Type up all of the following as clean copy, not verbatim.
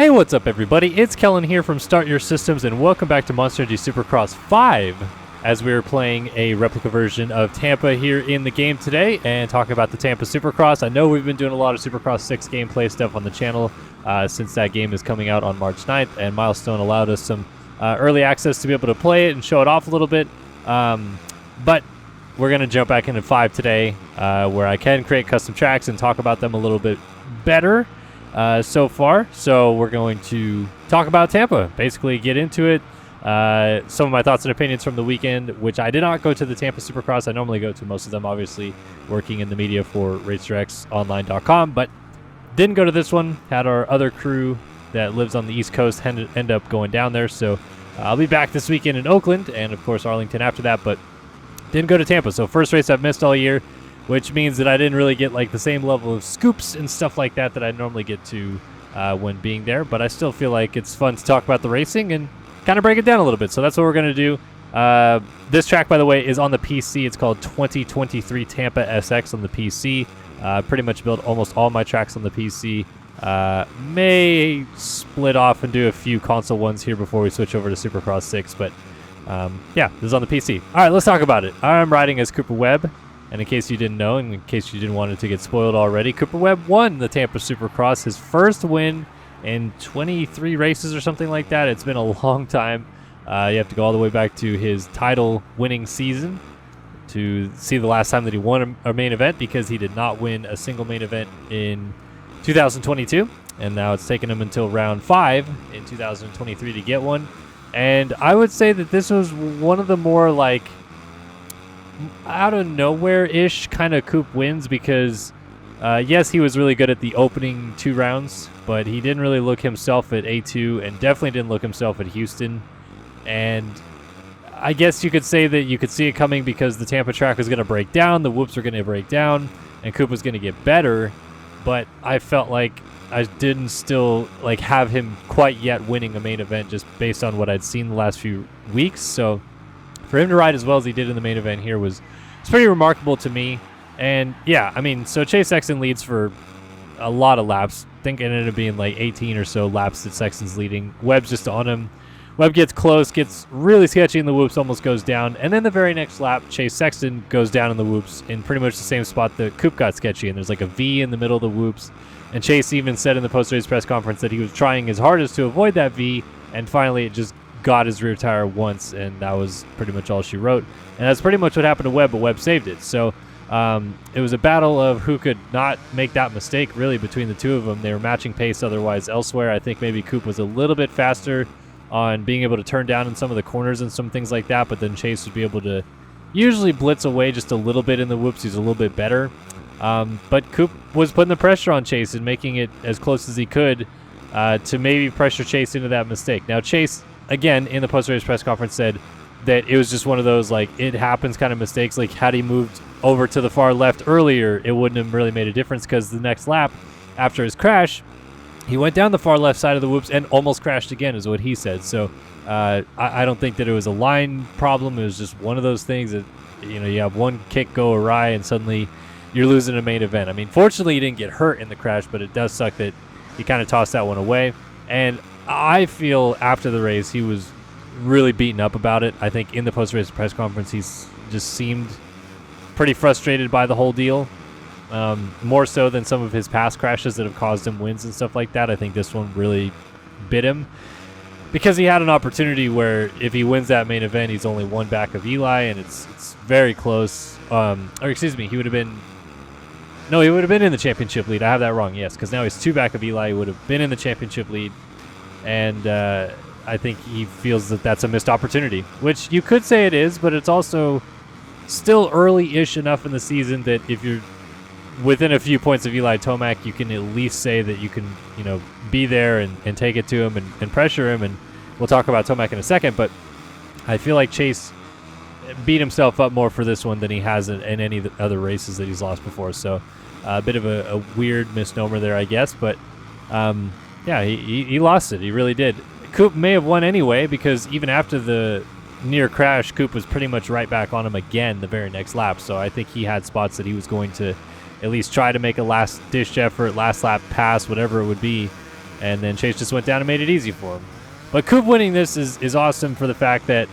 Hey, what's up everybody? It's Kellen here from Start Your Systems, and welcome back to Monster Energy Supercross 5 as we are playing a replica version of Tampa here in the game today and talking about the Tampa Supercross. I know we've been doing a lot of Supercross 6 gameplay stuff on the channel since that game is coming out on March 9th, and Milestone allowed us some early access to be able to play it and show it off a little bit. But we're going to jump back into 5 today where I can create custom tracks and talk about them a little bit better. So far, so we're going to talk about Tampa, basically get into it, some of my thoughts and opinions from the weekend, which I did not go to the Tampa Supercross. I normally go to most of them, obviously working in the media for racerxonline.com, but didn't go to this one. Had our other crew that lives on the East Coast end up going down there, so I'll be back this weekend in Oakland and of course Arlington after that, but didn't go to Tampa. So first race I've missed all year, which means that I didn't really get like the same level of scoops and stuff like that I normally get to when being there. But I still feel like it's fun to talk about the racing and kind of break it down a little bit. So that's what we're going to do. This track, by the way, is on the PC. It's called 2023 Tampa SX on the PC. Pretty much built almost all my tracks on the PC. May split off and do a few console ones here before we switch over to Supercross 6. But yeah, this is on the PC. All right, let's talk about it. I'm riding as Cooper Webb. And in case you didn't know, and in case you didn't want it to get spoiled already, Cooper Webb won the Tampa Supercross, his first win in 23 races or something like that. It's been a long time. You have to go all the way back to his title-winning season to see the last time that he won a main event, because he did not win a single main event in 2022. And now it's taken him until round 5 in 2023 to get one. And I would say that this was one of the more like out of nowhere-ish kind of Coop wins, because yes, he was really good at the opening 2 rounds, but he didn't really look himself at A2 and definitely didn't look himself at Houston. And I guess you could say that you could see it coming because the Tampa track was going to break down, the whoops were going to break down, and Coop was going to get better, but I felt like I didn't still like have him quite yet winning a main event just based on what I'd seen the last few weeks. So for him to ride as well as he did in the main event here it's pretty remarkable to me. And yeah, I mean, so Chase Sexton leads for a lot of laps. I think it ended up being like 18 or so laps that Sexton's leading. Webb's just on him. Webb gets close, gets really sketchy in the whoops, almost goes down. And then the very next lap, Chase Sexton goes down in the whoops in pretty much the same spot that Coop got sketchy. And there's like a V in the middle of the whoops. And Chase even said in the post-race press conference that he was trying his hardest to avoid that V. And finally it just got his rear tire once, and that was pretty much all she wrote. And that's pretty much what happened to Webb, but Webb saved it. So it was a battle of who could not make that mistake, really, between the two of them. They were matching pace otherwise elsewhere. I think maybe Coop was a little bit faster on being able to turn down in some of the corners and some things like that, but then Chase would be able to usually blitz away just a little bit in the whoops. He's a little bit better. But Coop was putting the pressure on Chase and making it as close as he could to maybe pressure Chase into that mistake. Now, Chase, again, in the post-race press conference, said that it was just one of those, like, it happens kind of mistakes. Like, had he moved over to the far left earlier, it wouldn't have really made a difference, because the next lap, after his crash, he went down the far left side of the whoops and almost crashed again, is what he said. So I don't think that it was a line problem. It was just one of those things that, you know, you have one kick go awry and suddenly you're losing a main event. I mean, fortunately, he didn't get hurt in the crash, but it does suck that he kind of tossed that one away. And I feel after the race he was really beaten up about it. I think in the post-race press conference he's just seemed pretty frustrated by the whole deal, more so than some of his past crashes that have caused him wins and stuff like that. I think this one really bit him because he had an opportunity where if he wins that main event, he's only one back of Eli, and it's very close. Or excuse me, he would have been in the championship lead. I have that wrong, yes, because now he's 2 back of Eli. He would have been in the championship lead. And I think he feels that that's a missed opportunity, which you could say it is, but it's also still early-ish enough in the season that if you're within a few points of Eli Tomac, you can at least say that you can, you know, be there and take it to him and pressure him. And we'll talk about Tomac in a second, but I feel like Chase beat himself up more for this one than he has in any of the other races that he's lost before. So a bit of a weird misnomer there, I guess, but yeah, he lost it. He really did. Coop may have won anyway, because even after the near crash, Coop was pretty much right back on him again the very next lap. So I think he had spots that he was going to at least try to make a last-ditch effort, last lap pass, whatever it would be, and then Chase just went down and made it easy for him. But Coop winning this is awesome for the fact that,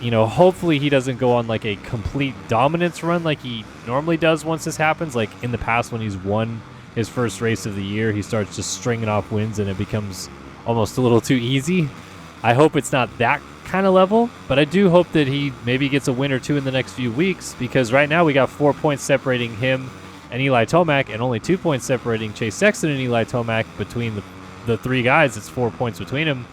hopefully he doesn't go on like a complete dominance run like he normally does once this happens. Like in the past when he's won his first race of the year, he starts just stringing off wins and it becomes almost a little too easy. I hope it's not that kind of level, but I do hope that he maybe gets a win or two in the next few weeks, because right now we got 4 points separating him and Eli Tomac and only 2 points separating Chase Sexton and Eli Tomac. Between the three guys, it's 4 points between them.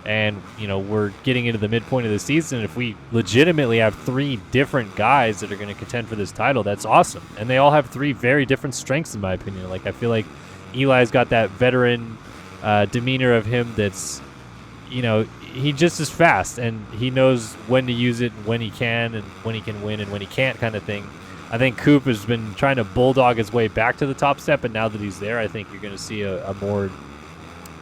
And, we're getting into the midpoint of the season. If we legitimately have 3 different guys that are going to contend for this title, that's awesome. And they all have 3 very different strengths, in my opinion. Like, I feel like Eli's got that veteran demeanor of him that's, he just is fast. And he knows when to use it, when he can, and when he can win and when he can't kind of thing. I think Coop has been trying to bulldog his way back to the top step. And now that he's there, I think you're going to see a more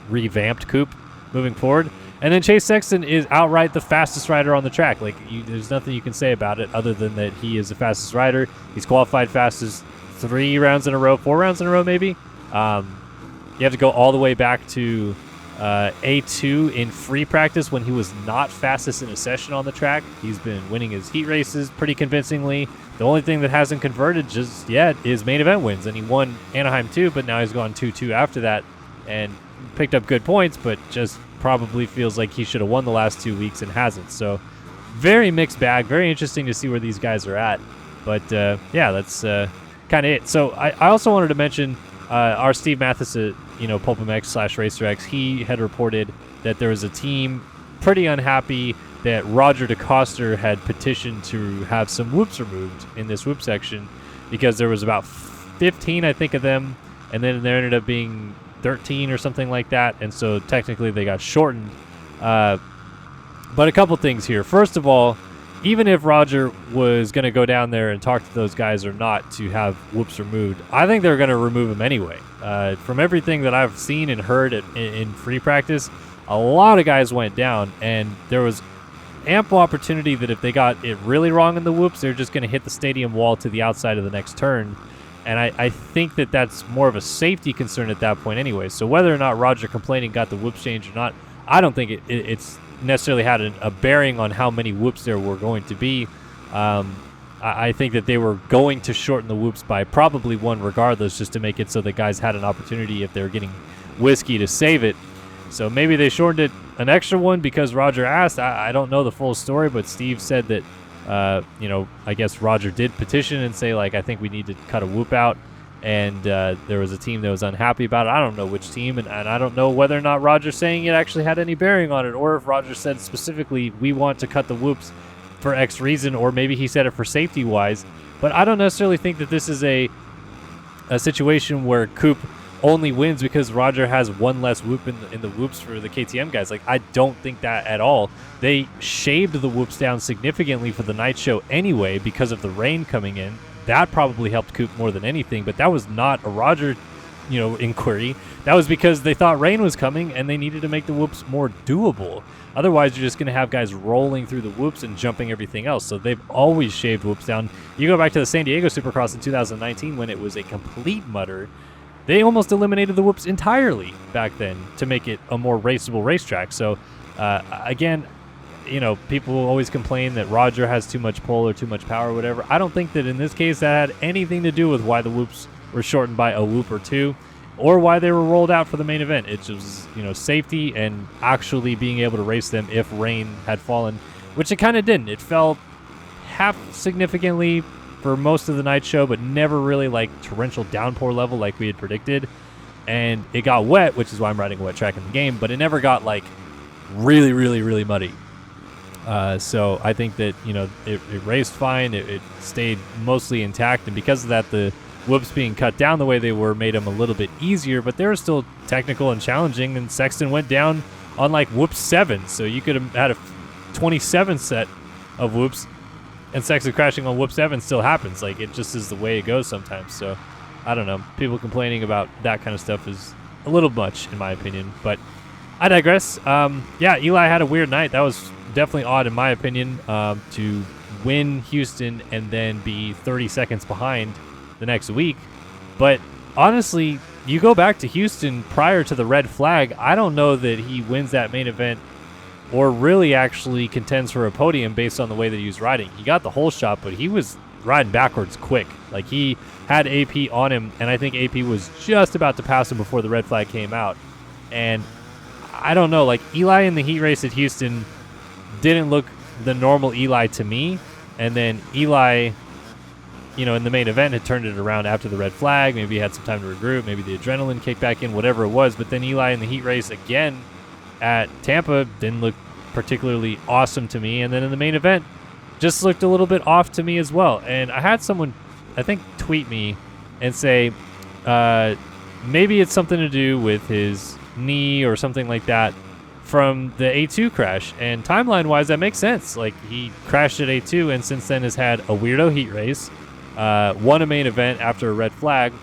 revamped Coop moving forward. And then Chase Sexton is outright the fastest rider on the track. Like, there's nothing you can say about it other than that he is the fastest rider. He's qualified fastest 4 rounds in a row, maybe. You have to go all the way back to A2 in free practice when he was not fastest in a session on the track. He's been winning his heat races pretty convincingly. The only thing that hasn't converted just yet is main event wins. And he won Anaheim 2, but now he's gone 2-2 after that and picked up good points, but just probably feels like he should have won the last 2 weeks and hasn't. So very mixed bag, very interesting to see where these guys are at. But that's kind of it. So I also wanted to mention our Steve Mathis at PulpMX/RacerX. He had reported that there was a team pretty unhappy that Roger DeCoster had petitioned to have some whoops removed in this whoop section, because there was about 15, I think, of them, and then there ended up being 13 or something like that, and so technically they got shortened. But a couple things here. First of all, even if Roger was going to go down there and talk to those guys or not to have whoops removed, I think they're going to remove them anyway. From everything that I've seen and heard in free practice, a lot of guys went down, and there was ample opportunity that if they got it really wrong in the whoops, they're just going to hit the stadium wall to the outside of the next turn. And I think that that's more of a safety concern at that point anyway. So whether or not Roger complaining got the whoops changed or not, I don't think it's necessarily had a bearing on how many whoops there were going to be. I think that they were going to shorten the whoops by probably 1 regardless, just to make it so that guys had an opportunity if they were getting whiskey to save it. So maybe they shortened it an extra 1 because Roger asked. I don't know the full story, but Steve said that I guess Roger did petition and say, like, I think we need to cut a whoop out. And there was a team that was unhappy about it. I don't know which team, and I don't know whether or not Roger saying it actually had any bearing on it, or if Roger said specifically, we want to cut the whoops for X reason, or maybe he said it for safety-wise. But I don't necessarily think that this is a situation where Coop only wins because Roger has 1 less whoop in the whoops for the KTM guys. Like, I don't think that at all. They shaved the whoops down significantly for the night show anyway because of the rain coming in. That probably helped Coop more than anything, but that was not a Roger, inquiry. That was because they thought rain was coming and they needed to make the whoops more doable. Otherwise, you're just going to have guys rolling through the whoops and jumping everything else. So they've always shaved whoops down. You go back to the San Diego Supercross in 2019 when it was a complete mutter. They almost eliminated the whoops entirely back then to make it a more raceable racetrack. So, again, people always complain that Roger has too much pull or too much power or whatever. I don't think that in this case that had anything to do with why the whoops were shortened by a whoop or 2 or why they were rolled out for the main event. It was, safety and actually being able to race them if rain had fallen, which it kind of didn't. It fell half significantly for most of the night show, but never really like torrential downpour level like we had predicted. And it got wet, which is why I'm riding a wet track in the game, but it never got like really, really, really muddy. So I think that, it raced fine. It stayed mostly intact. And because of that, the whoops being cut down the way they were made them a little bit easier, but they were still technical and challenging. And Sexton went down on like whoop 7. So you could have had a 27 set of whoops, and Sexton crashing on whoop 7 still happens. Like, it just is the way it goes sometimes. So I don't know. People complaining about that kind of stuff is a little much in my opinion, but I digress. Eli had a weird night. That was definitely odd in my opinion, to win Houston and then be 30 seconds behind the next week. But honestly, you go back to Houston prior to the red flag, I don't know that he wins that main event or really actually contends for a podium based on the way that he was riding. He got the whole shot, but he was riding backwards quick. Like, he had AP on him, and I think AP was just about to pass him before the red flag came out. And I don't know, like, Eli in the heat race at Houston didn't look the normal Eli to me. And then Eli, in the main event had turned it around after the red flag. Maybe he had some time to regroup. Maybe the adrenaline kicked back in, whatever it was. But then Eli in the heat race again at Tampa didn't look particularly awesome to me. And then in the main event, just looked a little bit off to me as well. And I had someone, I think, tweet me and say maybe it's something to do with his knee or something like that from the A2 crash. And timeline-wise, that makes sense. Like, he crashed at A2 and since then has had a weirdo heat race, won a main event after a red flag,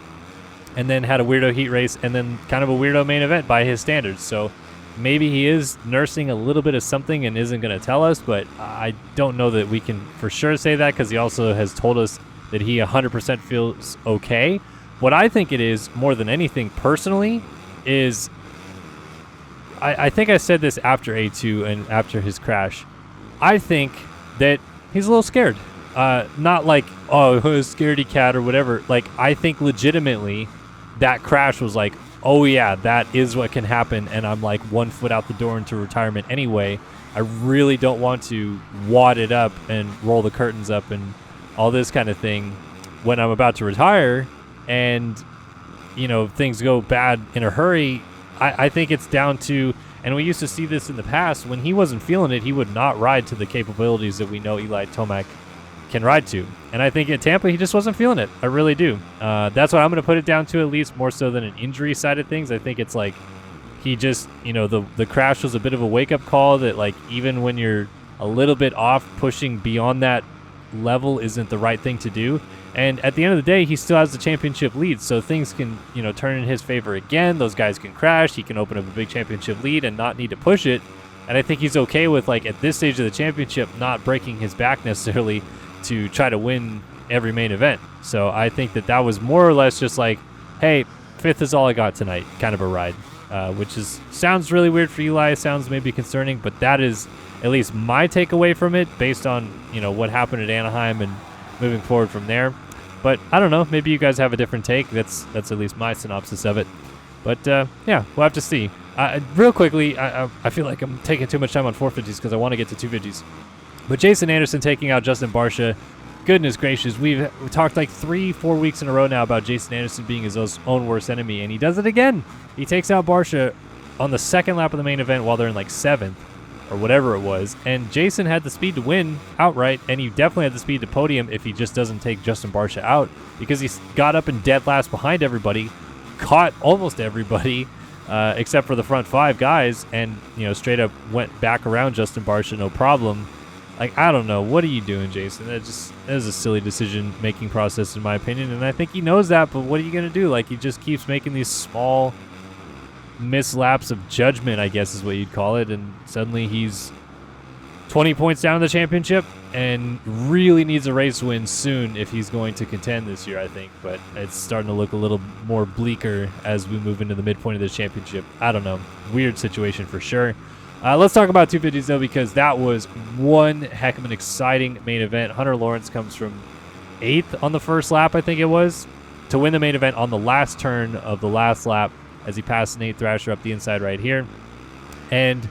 and then had a weirdo heat race and then kind of a weirdo main event by his standards. So maybe he is nursing a little bit of something and isn't going to tell us, but I don't know that we can for sure say that because he also has told us that he 100% feels okay. What I think it is, more than anything personally, is I think I said this after A2 and after his crash. I think that he's a little scared. Not like, oh, scaredy cat or whatever. Like, I think legitimately that crash was like, oh yeah, that is what can happen, and I'm like 1 foot out the door into retirement anyway. I really don't want to wad it up and roll the curtains up and all this kind of thing when I'm about to retire and, things go bad in a hurry. I think it's down to, and we used to see this in the past, when he wasn't feeling it, he would not ride to the capabilities that we know Eli Tomac can ride to. And I think at Tampa, he just wasn't feeling it. I really do. That's what I'm going to put it down to, at least more so than an injury side of things. I think it's like he just, the crash was a bit of a wake-up call that, like, even when you're a little bit off, pushing beyond that level isn't the right thing to do. And at the end of the day, he still has the championship lead, so things can, turn in his favor again. Those guys can crash. He can open up a big championship lead and not need to push it. And I think he's okay with, like, at this stage of the championship, not breaking his back necessarily to try to win every main event. So I think that was more or less just like, hey, 5th is all I got tonight kind of a ride, which sounds really weird for Eli, sounds maybe concerning, but that is at least my takeaway from it based on, what happened at Anaheim and moving forward from there. But I don't know, maybe you guys have a different take. That's at least my synopsis of it. But yeah, we'll have to see. Real quickly, I feel like I'm taking too much time on 450s because I want to get to 250s. But Jason Anderson taking out Justin Barcia, goodness gracious, we talked like 3-4 weeks in a row now about Jason Anderson being his own worst enemy, and he does it again. He takes out Barcia on the second lap of the main event while they're in like 7th or whatever it was, and Jason had the speed to win outright, and he definitely had the speed to podium if he just doesn't take Justin Barcia out, because he got up in dead last behind everybody, caught almost everybody except for the front 5 guys, and straight up went back around Justin Barcia no problem. Like, I don't know. What are you doing, Jason? That is a silly decision-making process, in my opinion, and I think he knows that, but what are you going to do? Like, he just keeps making these small mislaps of judgment, I guess is what you'd call it, and suddenly he's 20 points down in the championship and really needs a race win soon if he's going to contend this year, I think. But it's starting to look a little more bleaker as we move into the midpoint of this championship. I don't know. Weird situation for sure. Let's talk about 250s, though, because that was one heck of an exciting main event. Hunter Lawrence comes from 8th on the first lap, I think it was, to win the main event on the last turn of the last lap as he passed Nate Thrasher up the inside right here. And,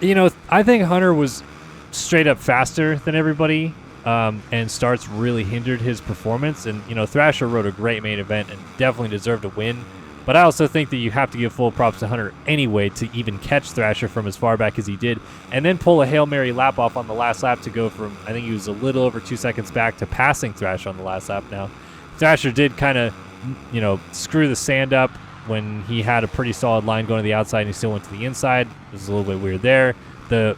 I think Hunter was straight up faster than everybody, and starts really hindered his performance. And, Thrasher rode a great main event and definitely deserved a win. But I also think that you have to give full props to Hunter anyway to even catch Thrasher from as far back as he did, and then pull a Hail Mary lap off on the last lap to go from, I think he was a little over 2 seconds back to passing Thrasher on the last lap. Now, Thrasher did kind of, screw the sand up when he had a pretty solid line going to the outside and he still went to the inside. It was a little bit weird there. The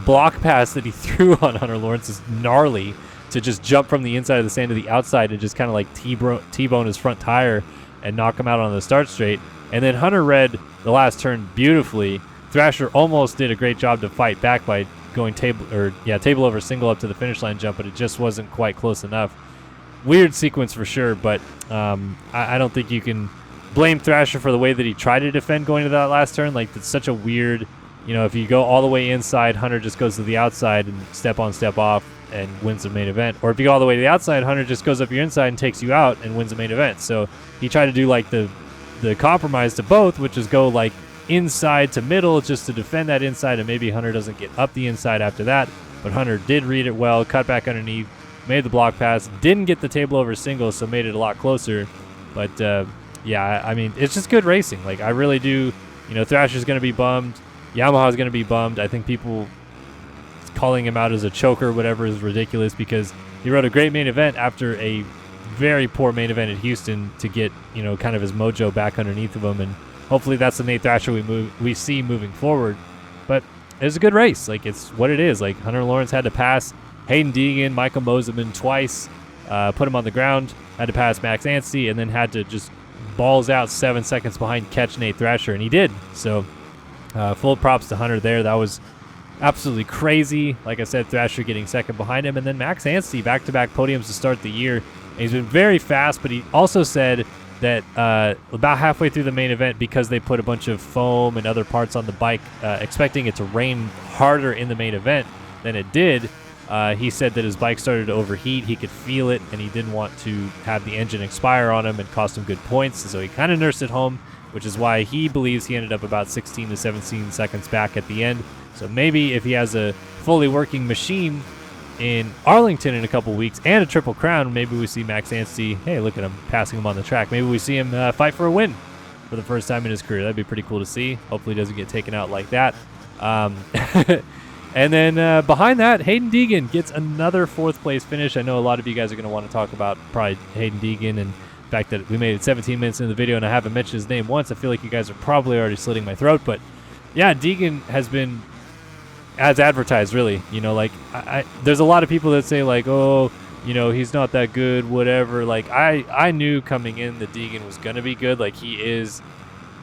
block pass that he threw on Hunter Lawrence is gnarly, to just jump from the inside of the sand to the outside and just kind of like T-bone his front tire and knock him out on the start straight. And then Hunter read the last turn beautifully. Thrasher almost did a great job to fight back by going table over single up to the finish line jump, but it just wasn't quite close enough. Weird sequence for sure, but I don't think you can blame Thrasher for the way that he tried to defend going to that last turn. Like, it's such a weird, if you go all the way inside, Hunter just goes to the outside and step on, step off and wins the main event. Or if you go all the way to the outside, Hunter just goes up your inside and takes you out and wins the main event. So he tried to do like the compromise to both, which is go like inside to middle just to defend that inside, and maybe Hunter doesn't get up the inside after that. But Hunter did read it well, cut back underneath, made the block pass, didn't get the table over single, so made it a lot closer. But yeah, I mean, it's just good racing. Like, I really do. Thrasher's going to be bummed. Yamaha's going to be bummed. I think people calling him out as a choker or whatever is ridiculous, because he rode a great main event after a very poor main event at Houston to get, kind of his mojo back underneath of him. And hopefully that's the Nate Thrasher we see moving forward. But it was a good race. Like, it's what it is. Like, Hunter Lawrence had to pass Hayden Deegan, Michael Mosiman twice, put him on the ground, had to pass Max Anstey, and then had to just balls out 7 seconds behind catch Nate Thrasher, and he did. So full props to Hunter there. That was absolutely crazy. Like I said, Thrasher getting second behind him, and then Max Anstey back-to-back podiums to start the year. And he's been very fast, but he also said that about halfway through the main event, because they put a bunch of foam and other parts on the bike, expecting it to rain harder in the main event than it did, he said that his bike started to overheat. He could feel it, and he didn't want to have the engine expire on him and cost him good points. So he kind of nursed it home, which is why he believes he ended up about 16 to 17 seconds back at the end. So maybe if he has a fully working machine in Arlington in a couple weeks and a Triple Crown, maybe we see Max Anstey, hey, look at him passing him on the track. Maybe we see him fight for a win for the first time in his career. That'd be pretty cool to see. Hopefully he doesn't get taken out like that. And then behind that, Hayden Deegan gets another fourth place finish. I know a lot of you guys are going to want to talk about probably Hayden Deegan and the fact that we made it 17 minutes into the video and I haven't mentioned his name once. I feel like you guys are probably already slitting my throat. But yeah, Deegan has been as advertised, really. There's a lot of people that say like, oh, he's not that good, whatever. Like, I knew coming in that Deegan was going to be good. Like, he is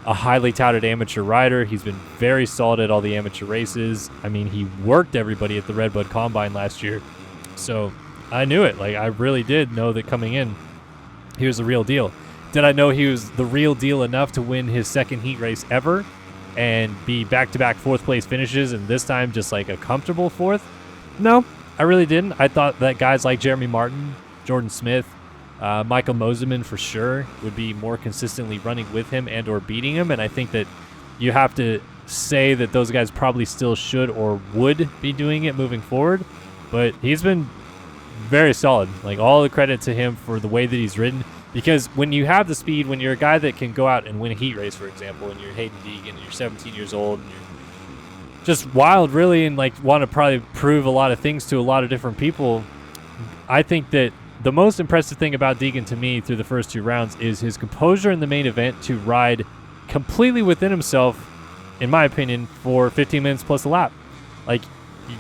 a highly touted amateur rider. He's been very solid at all the amateur races. I mean, he worked everybody at the Redbud Combine last year. So I knew it. Like, I really did know that coming in, he was the real deal. Did I know he was the real deal enough to win his second heat race ever and be back-to-back fourth place finishes, and this time just like a comfortable fourth? No, I really didn't. I thought that guys like Jeremy Martin, Jordan Smith, Michael Mosiman for sure would be more consistently running with him and or beating him, and I think that you have to say that those guys probably still should or would be doing it moving forward. But he's been very solid. Like, all the credit to him for the way that he's ridden, because when you have the speed, when you're a guy that can go out and win a heat race, for example, and you're Hayden Deegan and you're 17 years old and you're just wild, really, and like want to probably prove a lot of things to a lot of different people, I think that the most impressive thing about Deegan to me through the first two rounds is his composure in the main event to ride completely within himself, in my opinion, for 15 minutes plus a lap. Like,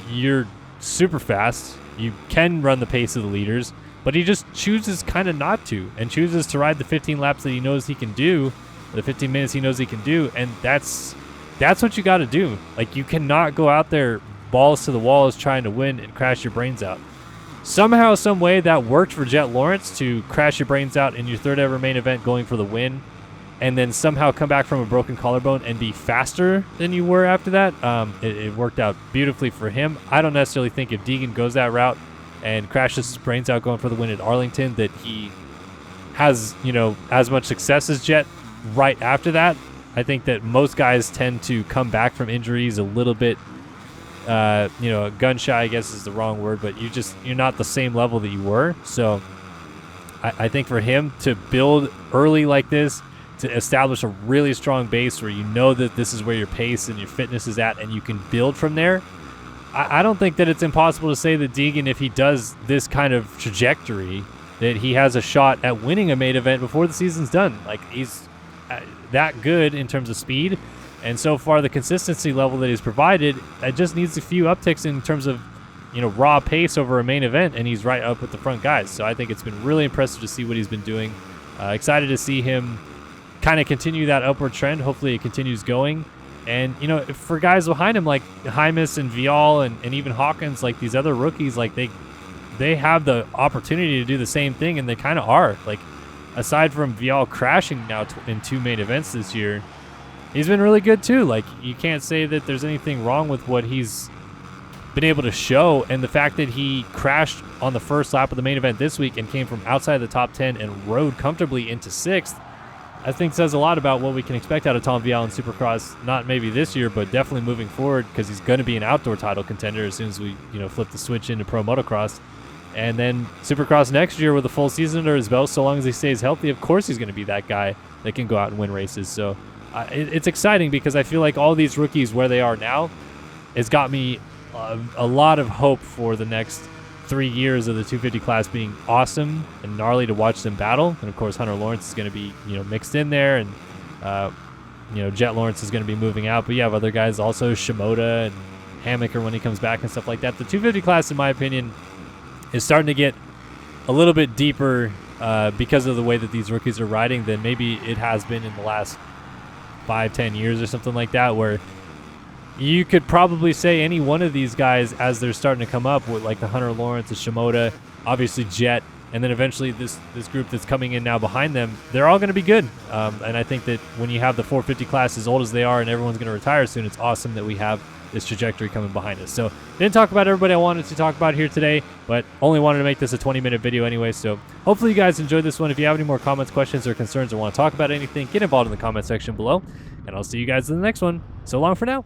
you're super fast. You can run the pace of the leaders, but he just chooses kind of not to, and chooses to ride the 15 laps that he knows he can do, the 15 minutes he knows he can do, and that's what you got to do. Like, you cannot go out there balls to the walls trying to win and crash your brains out. Somehow, some way, that worked for Jet Lawrence to crash your brains out in your third ever main event going for the win, and then somehow come back from a broken collarbone and be faster than you were after that. It worked out beautifully for him. I don't necessarily think if Deegan goes that route and crashes his brains out going for the win at Arlington that he has, as much success as Jet right after that. I think that most guys tend to come back from injuries a little bit, gun shy, I guess is the wrong word, but you're not the same level that you were. So I think for him to build early like this, to establish a really strong base where you know that this is where your pace and your fitness is at and you can build from there, I don't think that it's impossible to say that Deegan, if he does this kind of trajectory, that he has a shot at winning a main event before the season's done. Like, he's that good in terms of speed, and so far the consistency level that he's provided, it just needs a few upticks in terms of raw pace over a main event, and he's right up with the front guys. So I think it's been really impressive to see what he's been doing. Excited to see him kind of continue that upward trend. Hopefully it continues going. And, for guys behind him like Hymas and Vial and even Hawkins, like these other rookies, like they have the opportunity to do the same thing, and they kind of are. Like, aside from Vial crashing now in 2 main events this year, he's been really good too. Like, you can't say that there's anything wrong with what he's been able to show, and the fact that he crashed on the first lap of the main event this week and came from outside the top 10 and rode comfortably into 6th, I think says a lot about what we can expect out of Tom Vial in Supercross, not maybe this year, but definitely moving forward, because he's going to be an outdoor title contender as soon as we, flip the switch into pro motocross. And then Supercross next year with a full season under his belt, so long as he stays healthy, of course he's going to be that guy that can go out and win races. So it's exciting, because I feel like all these rookies where they are now has got me a lot of hope for the next 3 years of the 250 class being awesome and gnarly to watch them battle. And of course, Hunter Lawrence is going to be, mixed in there, and Jet Lawrence is going to be moving out. But you have other guys also, Shimoda and Hammaker when he comes back and stuff like that. The 250 class, in my opinion, is starting to get a little bit deeper because of the way that these rookies are riding than maybe it has been in the last 5-10 years or something like that, where you could probably say any one of these guys, as they're starting to come up with, like the Hunter Lawrence, the Shimoda, obviously Jet, and then eventually this group that's coming in now behind them, they're all going to be good. And I think that when you have the 450 class as old as they are and everyone's going to retire soon, it's awesome that we have this trajectory coming behind us. So didn't talk about everybody I wanted to talk about here today, but only wanted to make this a 20-minute video anyway. So hopefully you guys enjoyed this one. If you have any more comments, questions, or concerns, or want to talk about anything, get involved in the comment section below, and I'll see you guys in the next one. So long for now.